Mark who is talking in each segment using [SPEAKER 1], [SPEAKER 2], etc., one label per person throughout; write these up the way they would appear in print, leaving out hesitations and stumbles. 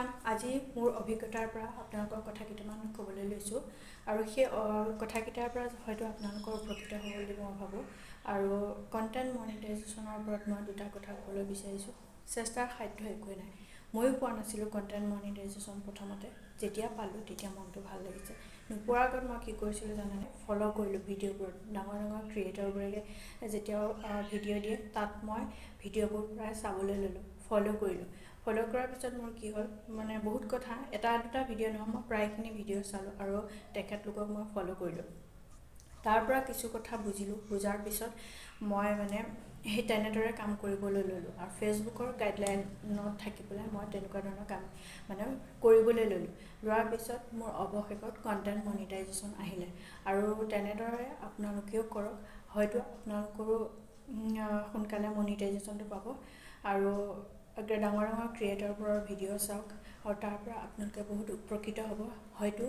[SPEAKER 1] everyone আজি মোৰ অভিজ্ঞতাৰ পৰা আপোনালোকৰ কথা কেইটামান ক'বলৈ লৈছোঁ আৰু সেই কথাকেইটাৰ পৰা হয়তো আপোনালোকৰ উপকৃত হ'ব বুলি মই ভাবোঁ আৰু কণ্টেণ্ট মনিটাইজেশ্যনৰ ওপৰত মই দুটা কথা ক'বলৈ বিচাৰিছোঁ চেষ্টাৰ সাধ্য একোৱেই নাই ময়ো পোৱা নাছিলোঁ কণ্টেণ্ট মনিটাইজেশ্যন প্ৰথমতে যেতিয়া পালোঁ তেতিয়া মনটো ভাল লাগিছে নোপোৱাৰ আগত মই কি কৰিছিলোঁ জানেনে ফ'ল' কৰিলোঁ ভিডিঅ'বোৰত ডাঙৰ ক্ৰিয়েটৰবোৰে যেতিয়া ভিডিঅ' দিয়ে তাত মই ভিডিঅ'বোৰ প্ৰায় চাবলৈ ল'লোঁ ফ'ল' কৰাৰ পিছত মোৰ কি হ'ল মানে বহুত কথা এটা দুটা ভিডিঅ' নহয় মই প্ৰায়খিনি ভিডিঅ' চালোঁ আৰু তেখেতলোকক মই ফ'ল' কৰিলোঁ তাৰ পৰা কিছু কথা বুজাৰ পিছত মই মানে সেই তেনেদৰে কাম কৰিবলৈ ল'লোঁ আৰু ফেচবুকৰ গাইডলাইনত থাকি পেলাই মই তেনেকুৱা ধৰণৰ কাম মানে কৰিবলৈ লোৱাৰ পিছত মোৰ অৱশেষত কণ্টেণ্ট মনিটাইজেশ্যন আহিলে আৰু তেনেদৰে আপোনালোকেও কৰক হয়তো আপোনালোকৰো সোনকালে মনিটাইজেশ্যনটো পাব আৰু ডাঙৰ ক্ৰিয়েটৰবোৰৰ ভিডিঅ' চাওক আৰু তাৰ পৰা আপোনালোকে বহুত উপকৃত হ'ব হয়তো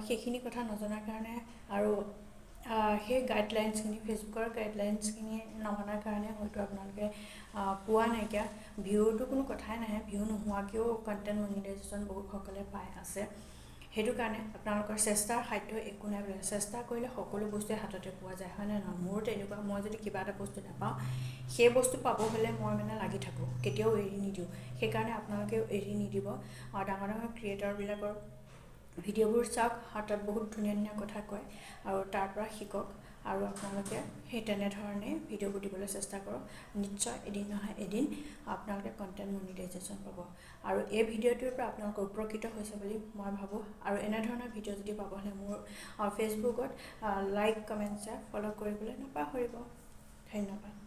[SPEAKER 1] সেইখিনি কথা নজনাৰ কাৰণে আৰু সেই গাইডলাইনছখিনি ফেচবুকৰ গাইডলাইনছখিনি নমনাৰ কাৰণে হয়তো আপোনালোকে পোৱা নাইকিয়া ভিউটো কোনো কথাই নাহে ভিউ নোহোৱাকৈও কণ্টেণ্ট মনিটাইজেশ্যন বহুতসকলে পাই আছে সেইটো কাৰণে আপোনালোকৰ চেষ্টাৰ সাধ্য একো নাই বোলে চেষ্টা কৰিলে সকলো বস্তুৱে হাততে পোৱা যায় হয়নে নহয় মোৰ তেনেকুৱা মই যদি কিবা এটা বস্তু নাপাওঁ সেই বস্তু পাব হ'লে মই মানে লাগি থাকোঁ কেতিয়াও এৰি নিদিওঁ সেইকাৰণে আপোনালোকেও এৰি নিদিব ডাঙৰ ক্ৰিয়েটৰবিলাকৰ ভিডিঅ'বোৰ চাওক আৰু তাত বহুত ধুনীয়া কথা কয় আৰু তাৰ পৰা শিকক আৰু আপোনালোকে সেই তেনেধৰণে ভিডিঅ'বোৰ দিবলৈ চেষ্টা কৰক নিশ্চয় এদিন নহয় এদিন আপোনালোকে কণ্টেণ্ট মনিটাইজেশ্যন পাব আৰু এই ভিডিঅ'টোৰ পৰা আপোনালোক উপকৃত হৈছে বুলি মই ভাবোঁ আৰু এনেধৰণৰ ভিডিঅ' যদি পাব হ'লে মোৰ ফেচবুকত লাইক কমেণ্ট শ্বেয়াৰ ফ'ল' কৰিবলৈ নাপাহৰিব ধন্যবাদ